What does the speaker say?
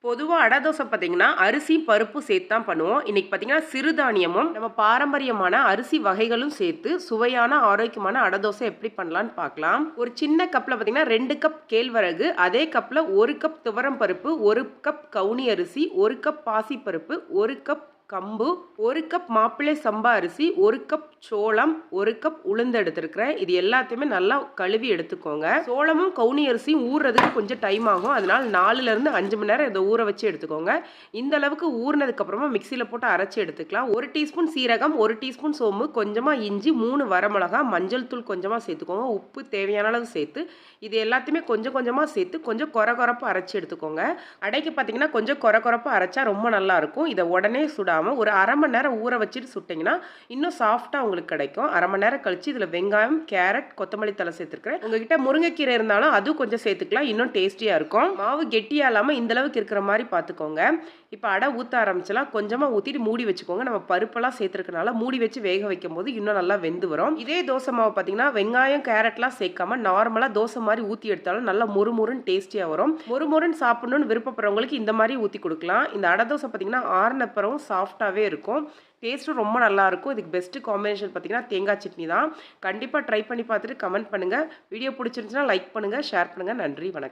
பொதுவா அடை தோசை பார்த்தீங்கன்னா, அரிசி, பருப்பு சேர்த்து தான் பண்ணுவோம். இன்னைக்கு பார்த்தீங்கன்னா, சிறுதானியமும், நம்ம பாரம்பரியமான அரிசி வகைகளும் சேர்த்து சுவையான, ஆரோக்கியமான அடை தோசை எப்படி பண்ணலான்னு பார்க்கலாம். ஒரு சின்ன கப்ல பார்த்தீங்கன்னா, 2 கப் கேழ்வரகு, அதே கப்ல 1 கப் துவரம் பருப்பு, 1 கப் கவுனி அரிசி, 1 கப் பாசிப்பருப்பு, 1 கப் கம்பு, 1 கப் மாப்பிள்ளை சம்பா அரிசி, 1 கப் சோளம், 1 கப் உளுந்து எடுத்திருக்கிறேன். இது எல்லாத்தையுமே நல்லா கழுவி எடுத்துக்கோங்க. சோளமும் கவுனி அரிசியும் ஊறுறதுக்கு கொஞ்சம் டைம் ஆகும். அதனால 4லேருந்து 5 மணி நேரம் இதை ஊற வச்சு எடுத்துக்கோங்க. இந்த அளவுக்கு ஊறினதுக்கு அப்புறமா மிக்சியில் போட்டு அரைச்சி எடுத்துக்கலாம். 1 டீஸ்பூன் சீரகம், 1 டீஸ்பூன் சோம்பு, கொஞ்சமாக இஞ்சி, 3 வரமிளகா, மஞ்சள் தூள் கொஞ்சமாக சேர்த்துக்கோங்க. உப்பு தேவையான அளவு சேர்த்து இது எல்லாத்தையுமே கொஞ்சம் கொஞ்சமாக சேர்த்து கொஞ்சம் கொரகொரப்பாக அரைச்சி எடுத்துக்கோங்க. அடைக்கு பார்த்தீங்கன்னா கொஞ்சம் கொரகொரப்பாக அரைச்சா ரொம்ப நல்லா இருக்கும். இதை உடனே சுடாமல் ஒரு அரை மணி நேரம் ஊற வச்சுட்டு சுட்டிங்கன்னா இன்னும் சாஃப்டாக உங்களுக்கு கிடைக்கும். அரை மணி நேரம் கழிச்சு இதில் வெங்காயம், கேரட், கொத்தமல்லி தலை சேர்த்துருக்கிறேன். உங்ககிட்ட முருங்கைக்கீரை இருந்தாலும் அதுவும் கொஞ்சம் சேர்த்துக்கலாம், இன்னும் டேஸ்டியாக இருக்கும். மாவு கெட்டியாக இல்லாமல் இந்த அளவுக்கு இருக்கிற மாதிரி பார்த்துக்கோங்க. இப்போ அடை ஊற்ற ஆரம்பிச்சலாம். கொஞ்சமாக ஊற்றிட்டு மூடி வச்சுக்கோங்க. நம்ம பருப்பெல்லாம் சேர்த்துருக்கனால மூடி வச்சு வேக வைக்கும் போது இன்னும் நல்லா வெந்து வரும். இதே தோசை மாவு பார்த்தீங்கன்னா வெங்காயம், கேரட்லாம் சேர்க்காம நார்மலாக தோசை மாதிரி ஊற்றி எடுத்தாலும் நல்லா முறுமுறுன்னு டேஸ்டியாக வரும். முறுமுறுன்னு சாப்பிடணும்னு விருப்பப்படுறவங்களுக்கு இந்த மாதிரி ஊற்றி கொடுக்கலாம். இந்த அடை தோசை பார்த்தீங்கன்னா ஆறுனப்புறம் சாஃப்டாகவே இருக்கும். டேஸ்ட்டும் ரொம்ப நல்லாயிருக்கும். இதுக்கு பெஸ்ட்டு காம்பினேஷன் பார்த்தீங்கன்னா தேங்காய் சட்னி தான். கண்டிப்பாக ட்ரை பண்ணி பார்த்துட்டு கமெண்ட் பண்ணுங்கள். வீடியோ பிடிச்சிருந்துச்சுன்னா லைக் பண்ணுங்கள், ஷேர் பண்ணுங்கள். நன்றி, வணக்கம்.